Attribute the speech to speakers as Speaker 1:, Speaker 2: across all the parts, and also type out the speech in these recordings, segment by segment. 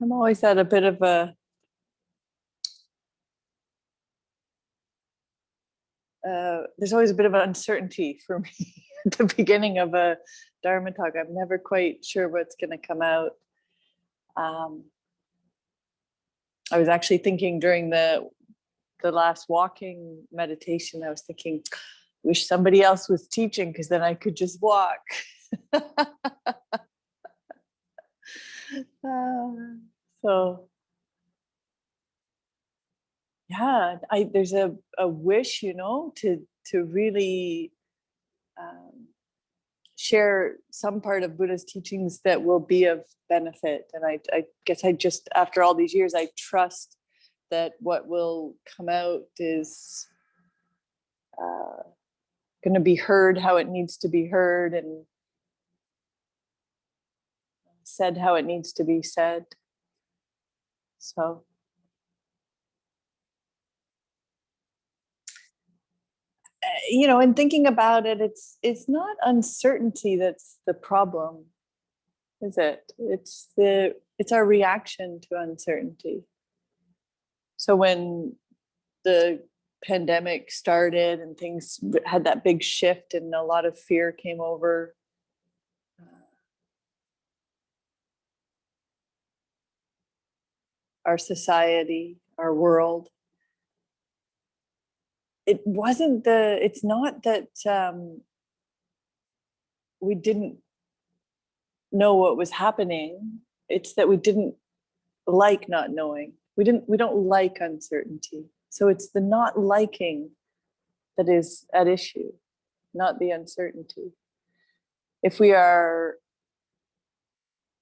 Speaker 1: I'm always at a bit of a there's always a bit of an uncertainty for me at the beginning of a Dharma talk. I'm never quite sure what's going to come out. I was actually thinking during the last walking meditation, I was thinking, wish somebody else was teaching because then I could just walk. So yeah, there's a wish, to really share some part of Buddha's teachings that will be of benefit. And I guess I just, after all these years, I trust that what will come out is going to be heard how it needs to be heard and said how it needs to be said. So in thinking about it, it's not uncertainty that's the problem, is it? It's our reaction to uncertainty. So when the pandemic started and things had that big shift and a lot of fear came over, our society, our world, it's not that we didn't know what was happening. It's that we didn't like not knowing. We don't like uncertainty. So it's the not liking that is at issue, not the uncertainty. If we are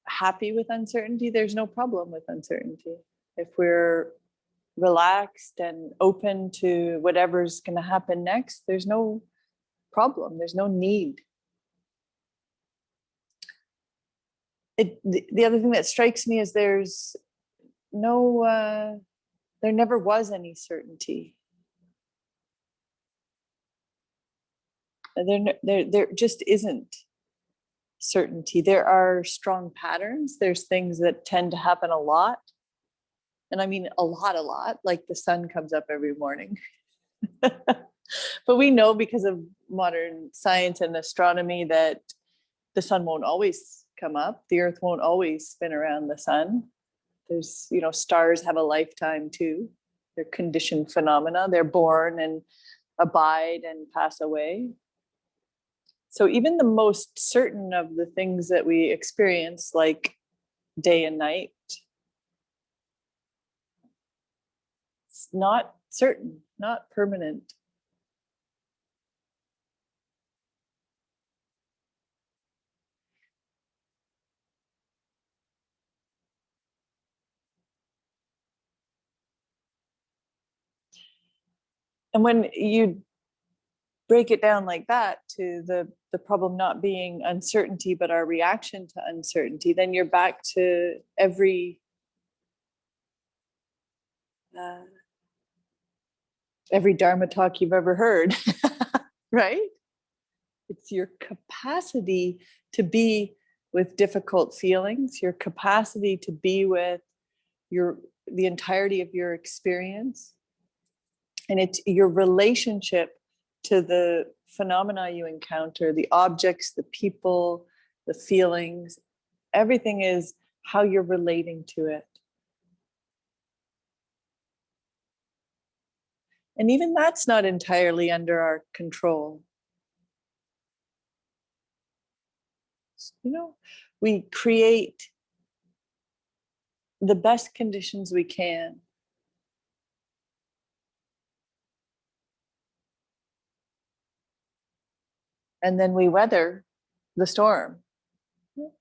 Speaker 1: happy with uncertainty, there's no problem with uncertainty. If we're relaxed and open to whatever's going to happen next, there's no problem. There's no need. The other thing that strikes me is there's no, there never was any certainty. There just isn't certainty. There are strong patterns. There's things that tend to happen a lot. And I mean a lot, like the sun comes up every morning. But we know because of modern science and astronomy that the sun won't always come up. The earth won't always spin around the sun. There's, stars have a lifetime too. They're conditioned phenomena. They're born and abide and pass away. So even the most certain of the things that we experience, like day and night, it's not certain, not permanent. And when you break it down like that to the problem not being uncertainty, but our reaction to uncertainty, then you're back to every Dharma talk you've ever heard, right? It's your capacity to be with difficult feelings, your capacity to be with the entirety of your experience. And it's your relationship to the phenomena you encounter, the objects, the people, the feelings. Everything is how you're relating to it. And even that's not entirely under our control. We create the best conditions we can. And then we weather the storm.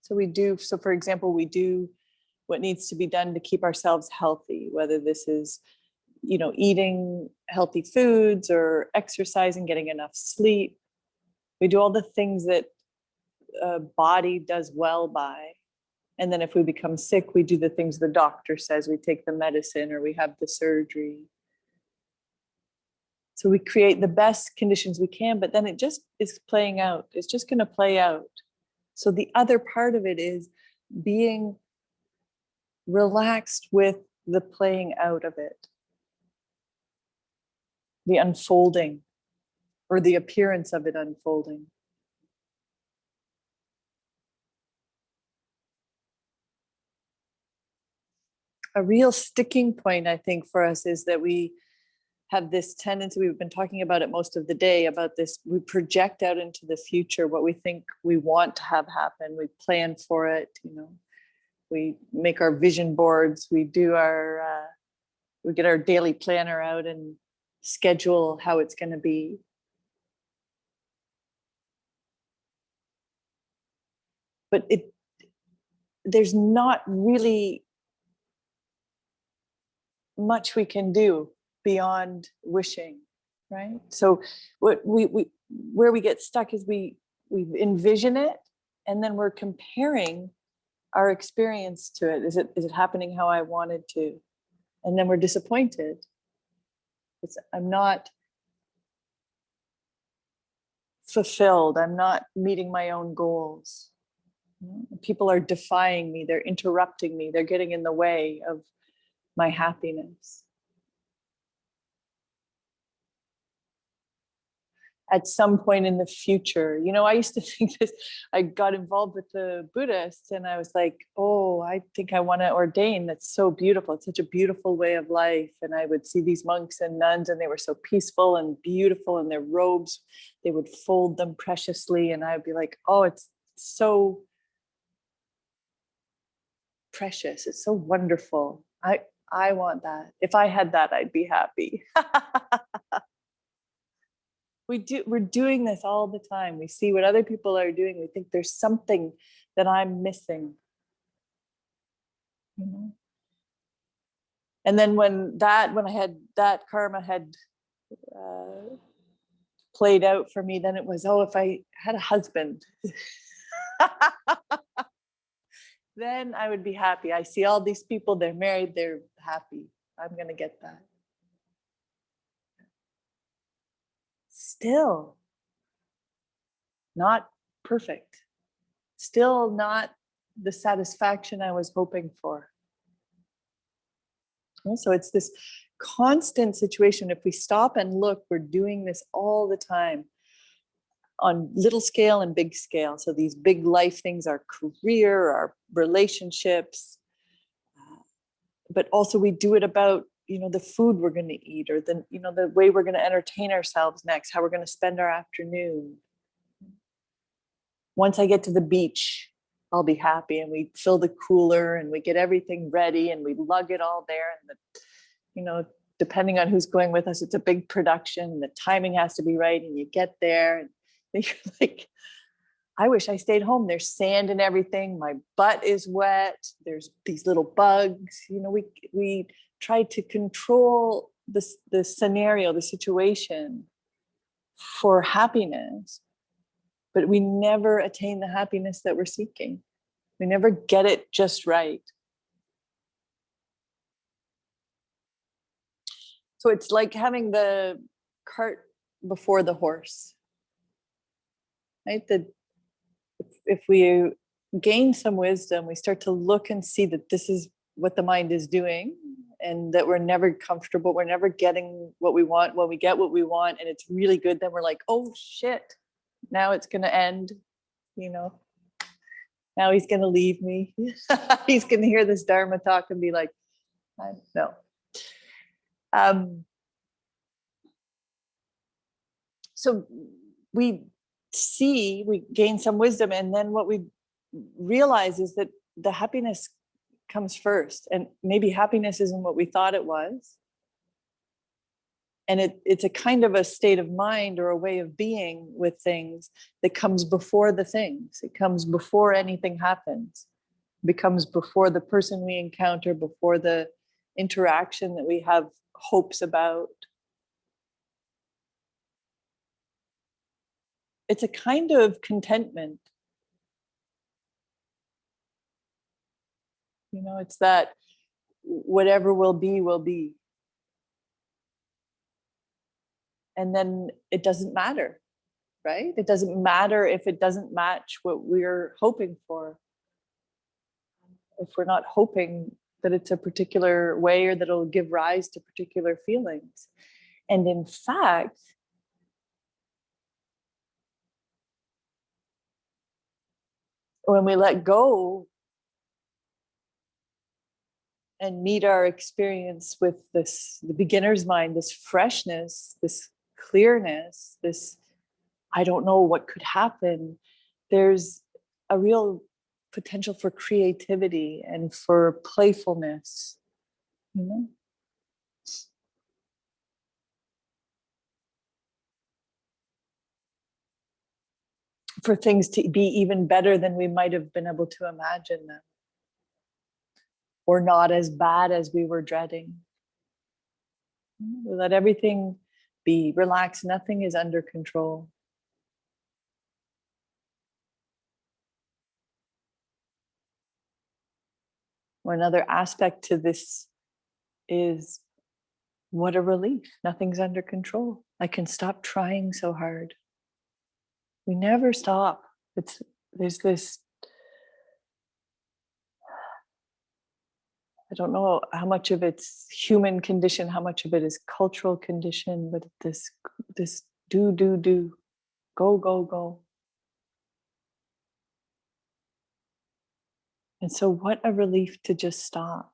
Speaker 1: So for example, we do what needs to be done to keep ourselves healthy, whether this is, eating healthy foods or exercising, getting enough sleep. We do all the things that a body does well by. And then if we become sick, we do the things the doctor says. We take the medicine or we have the surgery. So we create the best conditions we can, but then it just is playing out. It's just going to play out. So the other part of it is being relaxed with the playing out of it, the unfolding, or the appearance of it unfolding. A real sticking point, I think, for us is that we have this tendency, we've been talking about it most of the day, about this, we project out into the future what we think we want to have happen. We plan for it, we make our vision boards, we do we get our daily planner out and schedule how it's going to be. But there's not really much we can do beyond wishing, right? So what where we get stuck is we envision it, and then we're comparing our experience to it. Is it happening how I wanted to? And then we're disappointed. I'm not fulfilled. I'm not meeting my own goals. People are defying me. They're interrupting me. They're getting in the way of my happiness. At some point in the future, I used to think this, I got involved with the Buddhists and I was like, oh, I think I want to ordain. That's so beautiful. It's such a beautiful way of life. And I would see these monks and nuns, and they were so peaceful and beautiful, and their robes, they would fold them preciously. And I'd be like, oh, it's so precious. It's so wonderful. I want that. If I had that, I'd be happy. We're doing this all the time. We see what other people are doing. We think there's something that I'm missing. And then when I had that karma had played out for me, then it was, oh, if I had a husband, then I would be happy. I see all these people, they're married, they're happy. I'm going to get that. Still not perfect. Still not the satisfaction I was hoping for. So it's this constant situation. If we stop and look, we're doing this all the time on little scale and big scale. So these big life things, our career, our relationships, but also we do it about, the food we're going to eat, or the way we're going to entertain ourselves next, how we're going to spend our afternoon. Once I get to the beach, I'll be happy. And we fill the cooler and we get everything ready and we lug it all there. And depending on who's going with us, it's a big production. The timing has to be right. And you get there and you're like, I wish I stayed home. There's sand and everything. My butt is wet. There's these little bugs. We try to control the scenario, the situation for happiness, but we never attain the happiness that we're seeking. We never get it just right. So it's like having the cart before the horse, right? If we gain some wisdom, we start to look and see that this is what the mind is doing, and that we're never comfortable. We're never getting what we want. When we get what we want and it's really good, then we're like, oh shit, now it's going to end, now he's going to leave me. He's going to hear this Dharma talk and be like, no. So we gain some wisdom, and then what we realize is that the happiness comes first, and maybe happiness isn't what we thought it was. And it's a kind of a state of mind or a way of being with things that comes before the things. It comes before anything happens. It becomes before the person we encounter, before the interaction that we have hopes about. It's a kind of contentment. It's that whatever will be, will be. And then it doesn't matter, right? It doesn't matter if it doesn't match what we're hoping for. If we're not hoping that it's a particular way or that it'll give rise to particular feelings. And in fact, when we let go and meet our experience with this, the beginner's mind, this freshness, this clearness, this, I don't know what could happen, there's a real potential for creativity and for playfulness, you know? For things to be even better than we might have been able to imagine them, or not as bad as we were dreading. We let everything be, relax, nothing is under control. Or another aspect to this is, what a relief, nothing's under control. I can stop trying so hard. We never stop. There's this, I don't know how much of it's human condition, how much of it is cultural condition, but this do, go, go. And so what a relief to just stop.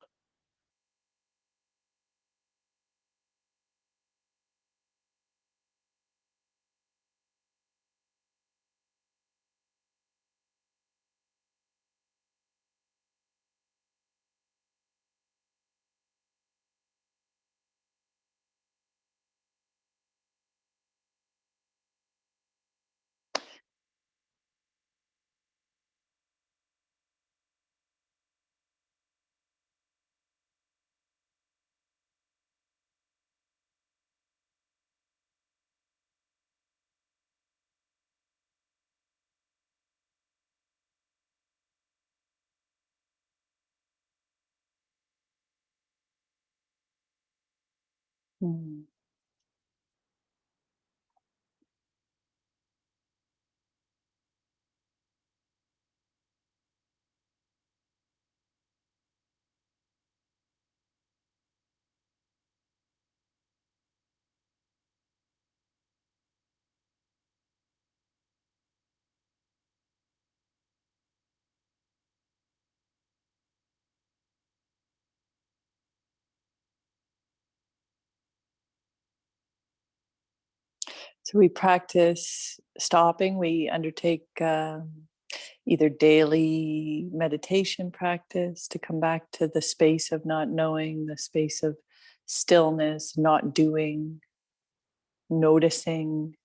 Speaker 1: Hmm. So we practice stopping. We undertake either daily meditation practice to come back to the space of not knowing, the space of stillness, not doing, noticing.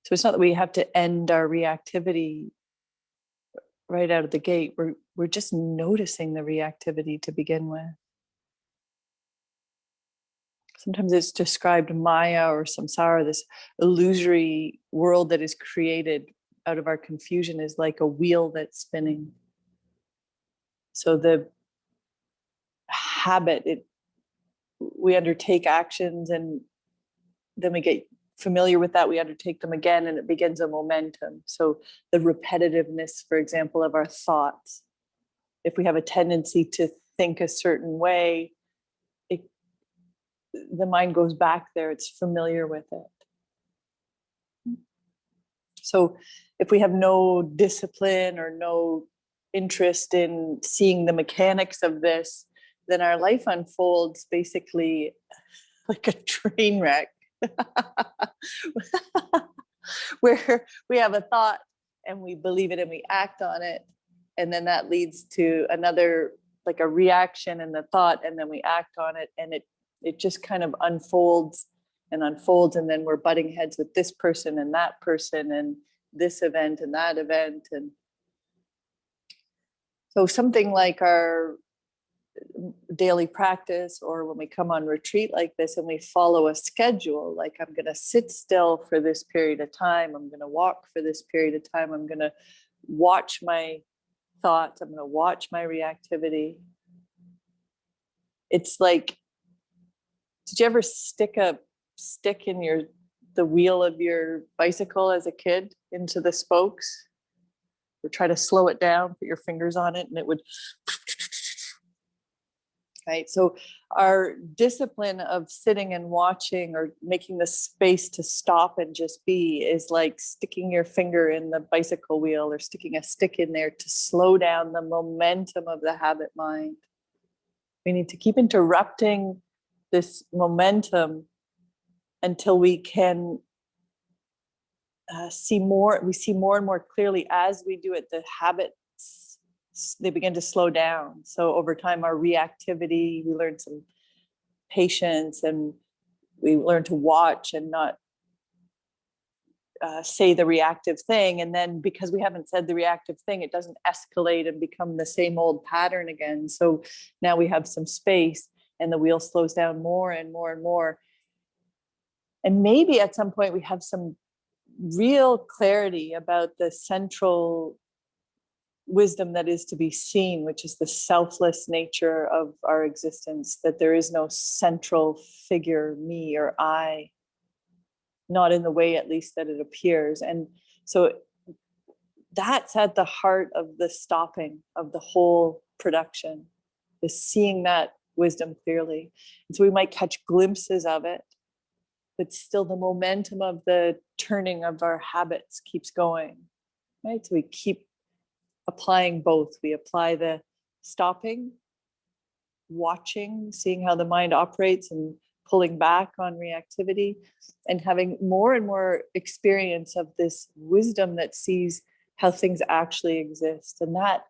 Speaker 1: So it's not that we have to end our reactivity right out of the gate. We're just noticing the reactivity to begin with. Sometimes it's described Maya or samsara, this illusory world that is created out of our confusion, is like a wheel that's spinning. So the habit, we undertake actions and then we get familiar with that, we undertake them again, and it begins a momentum. So the repetitiveness, for example, of our thoughts. If we have a tendency to think a certain way, the mind goes back there, it's familiar with it. So if we have no discipline or no interest in seeing the mechanics of this, then our life unfolds basically like a train wreck. Where we have a thought and we believe it and we act on it, and then that leads to another, like a reaction and the thought, and then we act on it, and it just kind of unfolds, and then we're butting heads with this person and that person and this event and that event. And so something like our daily practice, or when we come on retreat like this and we follow a schedule, like I'm going to sit still for this period of time, I'm going to walk for this period of time, I'm going to watch my thoughts, I'm going to watch my reactivity. It's like, did you ever stick a stick in the wheel of your bicycle as a kid into the spokes, or try to slow it down, put your fingers on it, and it would right? So our discipline of sitting and watching or making the space to stop and just be is like sticking your finger in the bicycle wheel or sticking a stick in there to slow down the momentum of the habit mind. We need to keep interrupting this momentum until we can see more. We see more and more clearly as we do it, the habits, they begin to slow down. So over time, our reactivity, we learn some patience, and we learn to watch and not say the reactive thing. And then because we haven't said the reactive thing, it doesn't escalate and become the same old pattern again. So now we have some space and the wheel slows down more and more and more. And maybe at some point we have some real clarity about the central wisdom that is to be seen, which is the selfless nature of our existence, that there is no central figure, me or I, not in the way at least that it appears. And so that's at the heart of the stopping of the whole production, is seeing that wisdom clearly. And so we might catch glimpses of it, but still the momentum of the turning of our habits keeps going, right? So we keep applying both. We apply the stopping, watching, seeing how the mind operates and pulling back on reactivity, and having more and more experience of this wisdom that sees how things actually exist. And that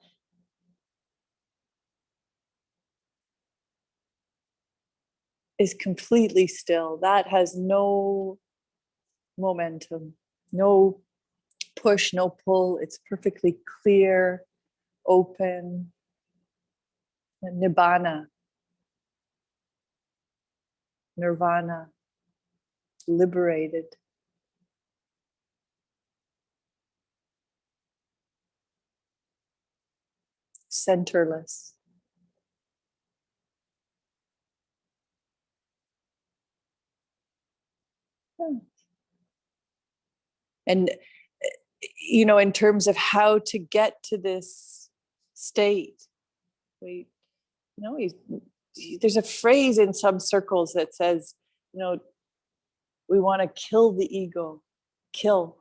Speaker 1: is completely still. That has no momentum, no push, no pull. It's perfectly clear, open, nibbana, nirvana, liberated. Centerless. And, you know, in terms of how to get to this state, there's a phrase in some circles that says, we want to kill the ego, I'm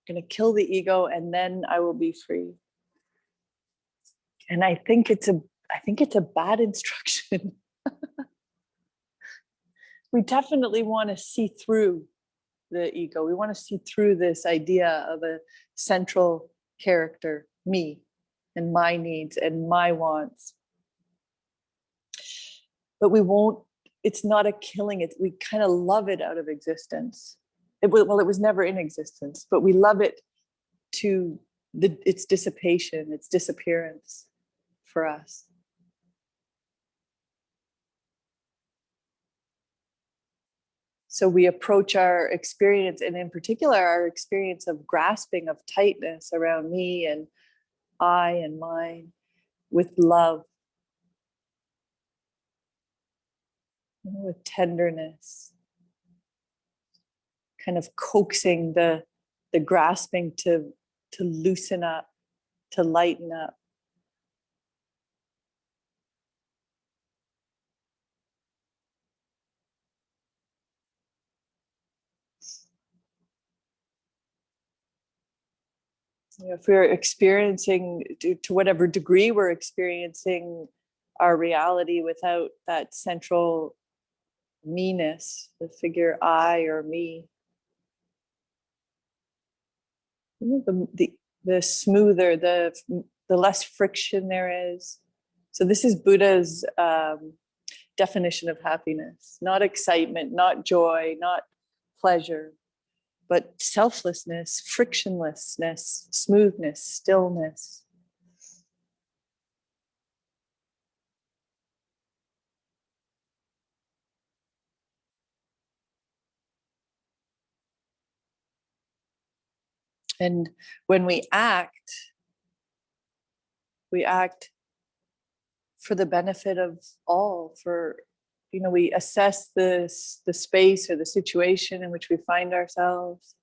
Speaker 1: going to kill the ego and then I will be free. And I think it's a bad instruction. We definitely want to see through the ego. We want to see through this idea of a central character, me, and my needs and my wants. But we won't, it's not a killing it. We kind of love it out of existence. It was never in existence, but we love it to its dissipation, its disappearance for us. So we approach our experience, and in particular, our experience of grasping, of tightness around me and I and mine, with love, with tenderness, kind of coaxing the grasping to loosen up, to lighten up. If we're experiencing, to whatever degree we're experiencing our reality without that central me-ness, the figure I or me, the smoother, the less friction there is. So this is Buddha's definition of happiness: not excitement, not joy, not pleasure, but selflessness, frictionlessness, smoothness, stillness. And when we act for the benefit of all, we assess the space or the situation in which we find ourselves.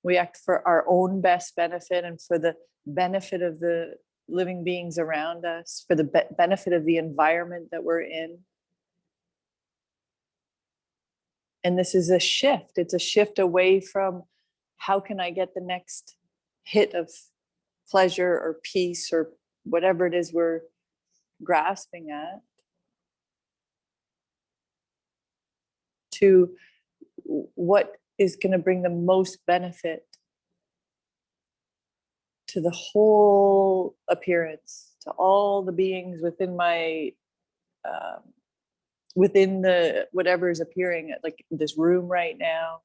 Speaker 1: We act for our own best benefit and for the benefit of the living beings around us, for the benefit of the environment that we're in. And this is a shift. It's a shift away from how can I get the next hit of pleasure or peace or whatever it is we're grasping at, to what is going to bring the most benefit to the whole appearance, to all the beings within my within the whatever is appearing, like this room right now,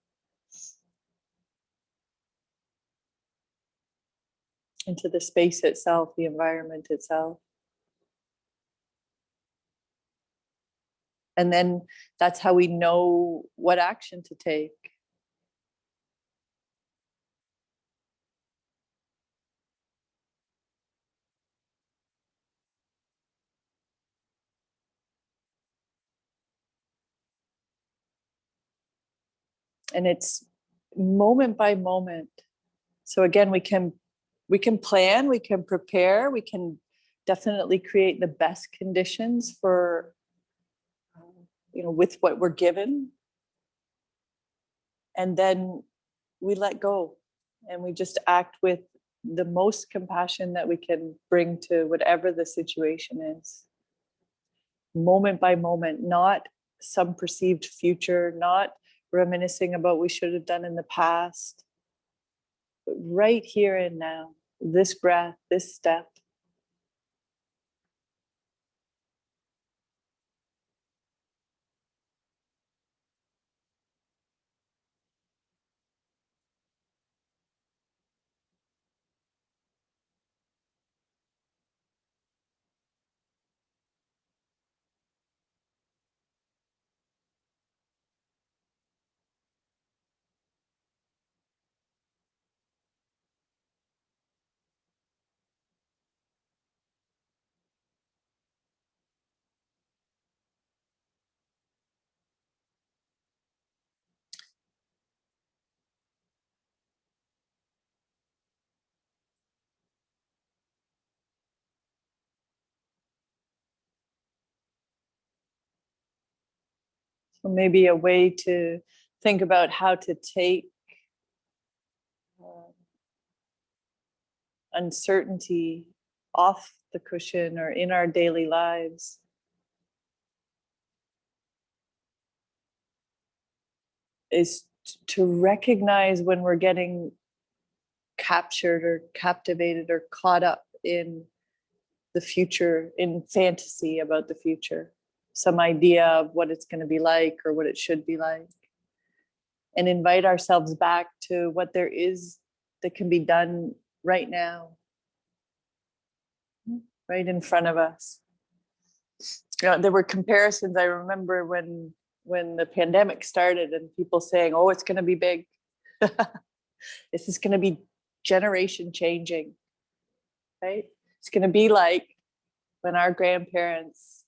Speaker 1: into the space itself, the environment itself. And then that's how we know what action to take. And it's moment by moment. So again, we can plan, we can prepare, we can definitely create the best conditions for, with what we're given. And then we let go and we just act with the most compassion that we can bring to whatever the situation is. Moment by moment, not some perceived future, not reminiscing about what we should have done in the past, but right here and now, this breath, this step. So maybe a way to think about how to take uncertainty off the cushion or in our daily lives is to recognize when we're getting captured or captivated or caught up in the future, in fantasy about the future, some idea of what it's going to be like or what it should be like, and invite ourselves back to what there is that can be done right now, right in front of us. There were comparisons. I remember when the pandemic started and people saying, oh, it's going to be big. This is going to be generation changing, right? It's going to be like when our grandparents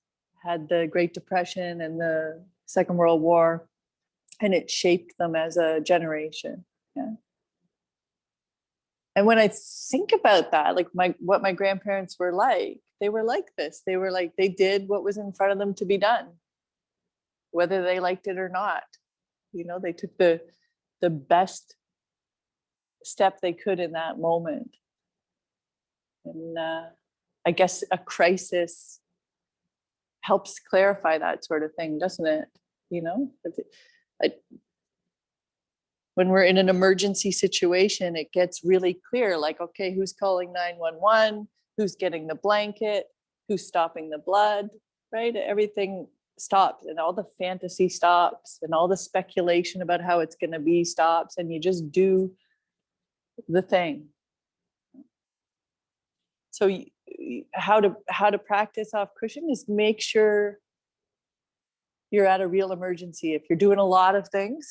Speaker 1: had the Great Depression and the Second World War, and it shaped them as a generation. Yeah. And when I think about that, like what my grandparents were like, they were like this. They were like, they did what was in front of them to be done, whether they liked it or not. They took the best step they could in that moment. And I guess a crisis helps clarify that sort of thing, doesn't it? When we're in an emergency situation, it gets really clear, like, okay, who's calling 911? Who's getting the blanket? Who's stopping the blood, right? Everything stops and all the fantasy stops and all the speculation about how it's going to be stops, and you just do the thing. So how to practice off cushion is make sure you're at a real emergency. If you're doing a lot of things,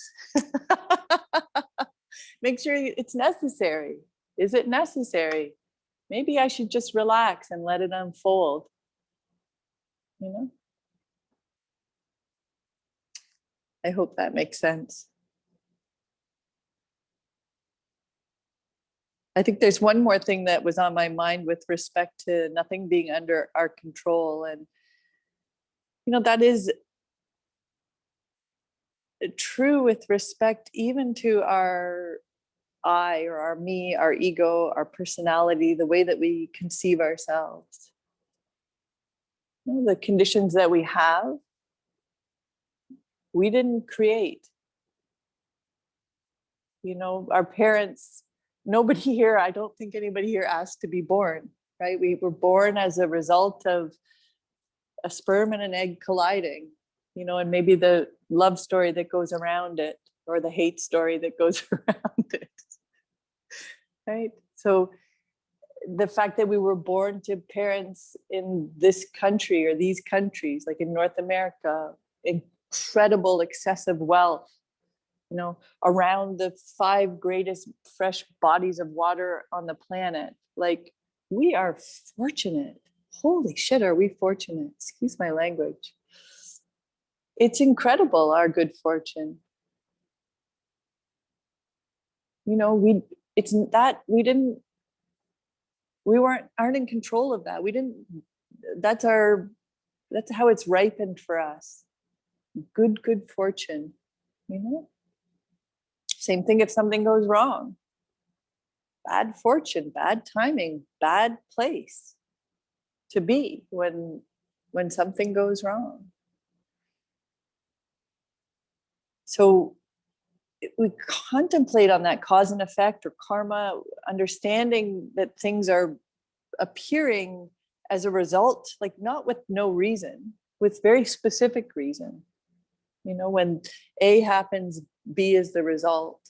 Speaker 1: make sure it's necessary. Is it necessary? Maybe I should just relax and let it unfold. I hope that makes sense. I think there's one more thing that was on my mind with respect to nothing being under our control. And, that is true with respect even to our I or our me, our ego, our personality, the way that we conceive ourselves. The conditions that we have, we didn't create. Our parents, nobody here, I don't think anybody here asked to be born, right? We were born as a result of a sperm and an egg colliding, and maybe the love story that goes around it, or the hate story that goes around it, right? So the fact that we were born to parents in this country or these countries, like in North America, incredible excessive wealth, around the 5 greatest fresh bodies of water on the planet. Like, we are fortunate. Holy shit, are we fortunate? Excuse my language. It's incredible, our good fortune. We aren't in control of that. That's how it's ripened for us. Good fortune, Same thing if something goes wrong. Bad fortune, bad timing, bad place to be when something goes wrong. So we contemplate on that cause and effect or karma, understanding that things are appearing as a result, like not with no reason, with very specific reason. When A happens, B is the result.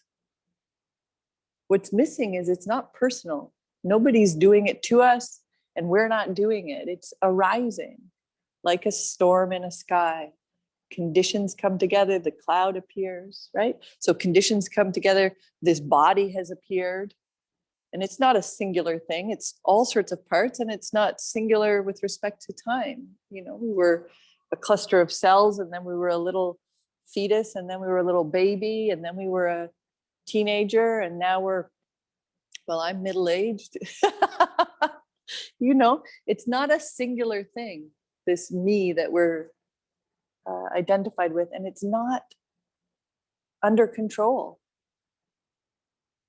Speaker 1: What's missing is it's not personal. Nobody's doing it to us, and we're not doing it. It's arising like a storm in a sky. Conditions come together, the cloud appears, right? So conditions come together, this body has appeared, and it's not a singular thing. It's all sorts of parts, and it's not singular with respect to time. We were a cluster of cells, and then we were a little fetus, and then we were a little baby, and then we were a teenager, and now I'm middle-aged. It's not a singular thing, this me that we're identified with, and it's not under control.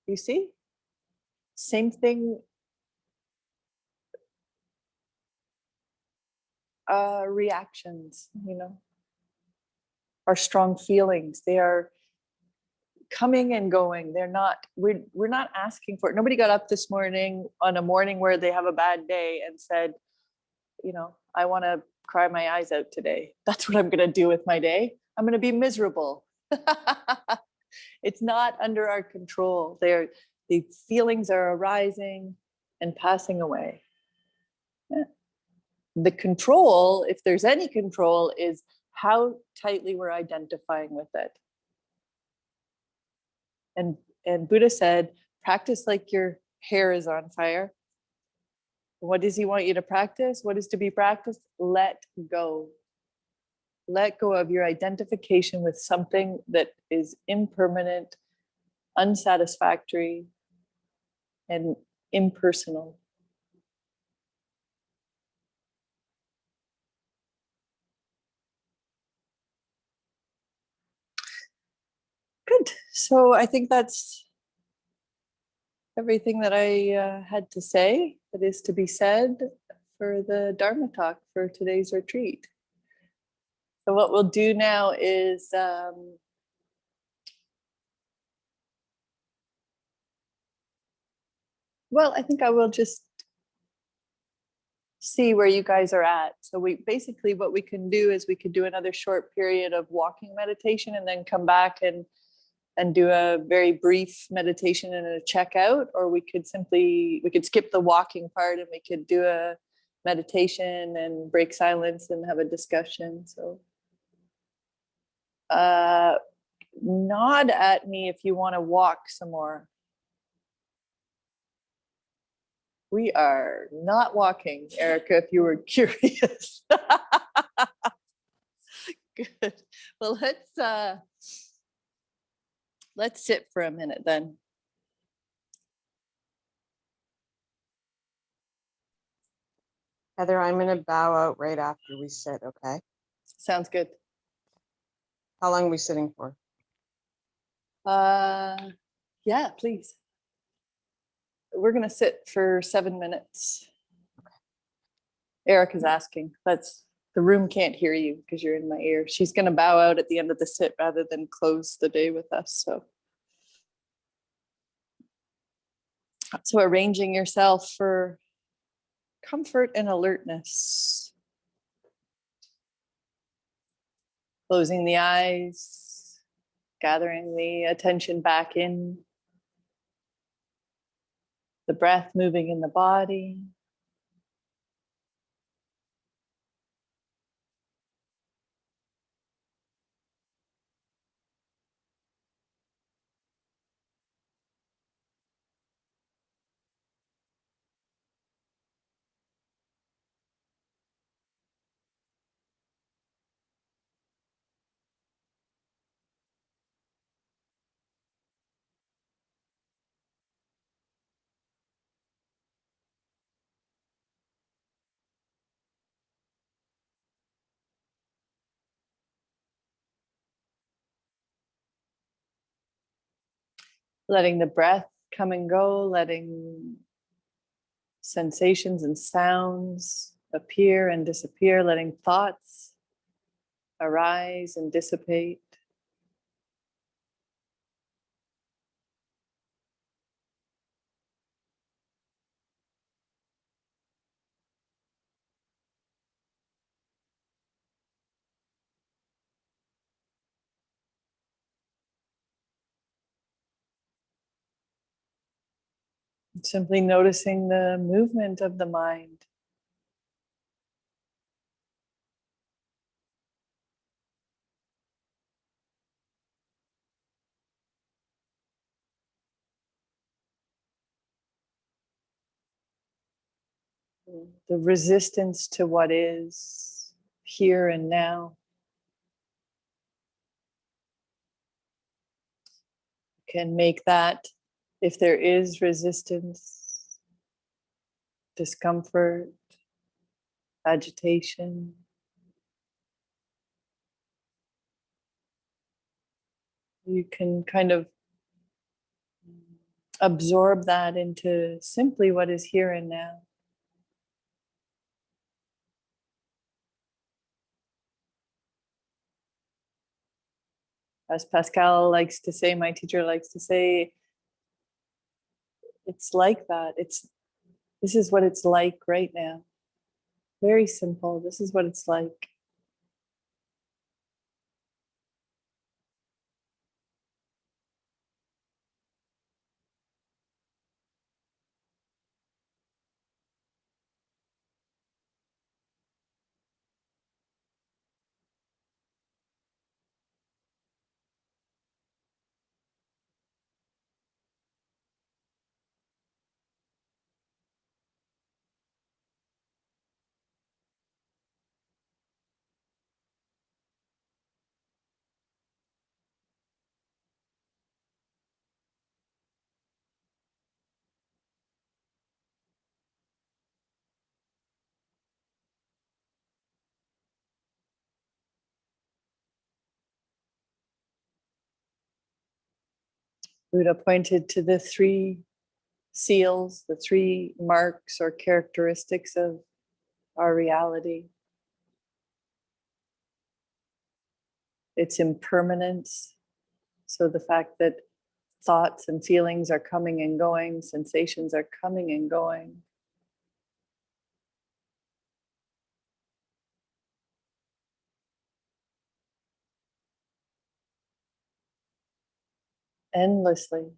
Speaker 1: You see? Same thing, reactions, our strong feelings, they are coming and going. We're not asking for it. Nobody got up this morning on a morning where they have a bad day and said, I want to cry my eyes out today. That's what I'm going to do with my day. I'm going to be miserable. It's not under our control. The feelings are arising and passing away. Yeah. The control, if there's any control, is how tightly we're identifying with it. And Buddha said, practice like your hair is on fire. What does he want you to practice? What is to be practiced? Let go. Let go of your identification with something that is impermanent, unsatisfactory, and impersonal. Good. So I think that's everything that I had to say that is to be said for the Dharma talk for today's retreat. So what we'll do now is I think I will just see where you guys are at. So what we can do is we could do another short period of walking meditation and then come back and do a very brief meditation and a checkout, or we could skip the walking part and we could do a meditation and break silence and have a discussion. So nod at me if you want to walk some more. We are not walking, Erica, if you were curious. Good. Well, let's sit for a minute then.
Speaker 2: Heather, I'm going to bow out right after we sit, okay?
Speaker 1: Sounds good.
Speaker 2: How long are we sitting for?
Speaker 1: Yeah, please. We're gonna sit for 7 minutes. Erica's asking. The room can't hear you because you're in my ear. She's gonna bow out at the end of the sit rather than close the day with us. So arranging yourself for comfort and alertness. Closing the eyes, gathering the attention back in, the breath moving in the body. Letting the breath come and go, letting sensations and sounds appear and disappear, letting thoughts arise and dissipate. Simply noticing the movement of the mind. The resistance to what is here and now. Can make that, if there is resistance, discomfort, agitation, you can kind of absorb that into simply what is here and now. As Pascal likes to say, my teacher likes to say, it's like that. This is what it's like right now. Very simple. This is what it's like. Buddha pointed to the three seals, the three marks or characteristics of our reality. Its impermanence. So the fact that thoughts and feelings are coming and going, sensations are coming and going. Endlessly.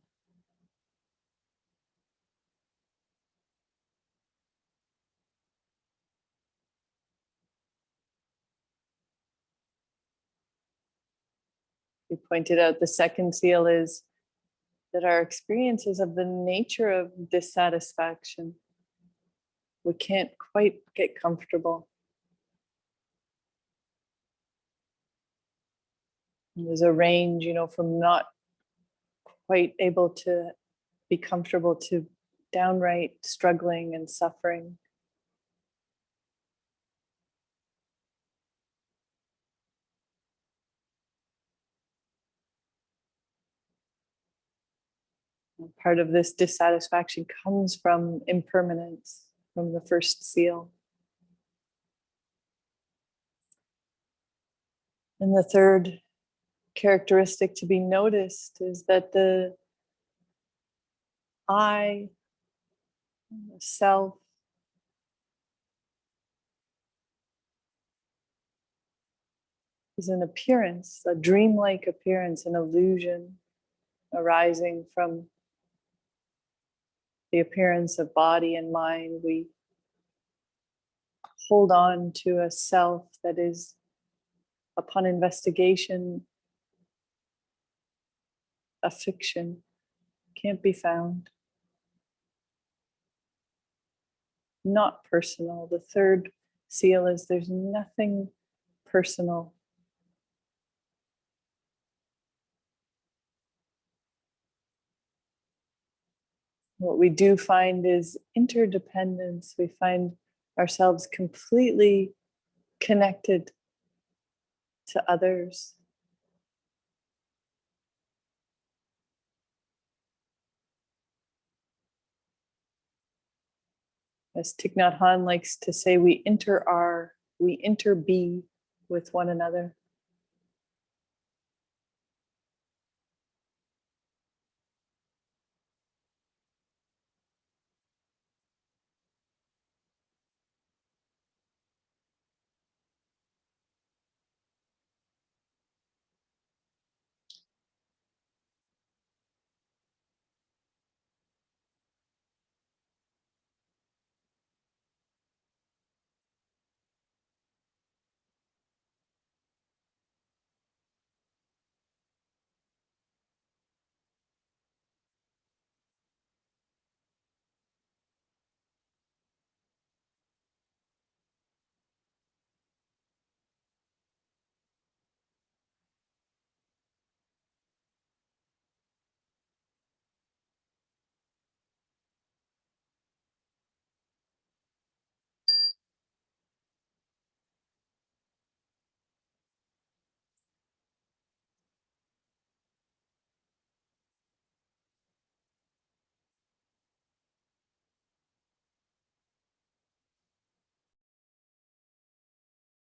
Speaker 1: We pointed out the second seal is that our experience is of the nature of dissatisfaction. We can't quite get comfortable. There's a range, from not quite able to be comfortable to downright struggling and suffering. Part of this dissatisfaction comes from impermanence, from the first seal. And the third characteristic to be noticed is that the I, the self, is an appearance, a dreamlike appearance, an illusion arising from the appearance of body and mind. We hold on to a self that is, upon investigation, a fiction, can't be found, not personal. The third seal is there's nothing personal. What we do find is interdependence. We find ourselves completely connected to others. As Thich Nhat Hanh likes to say, we interbe with one another.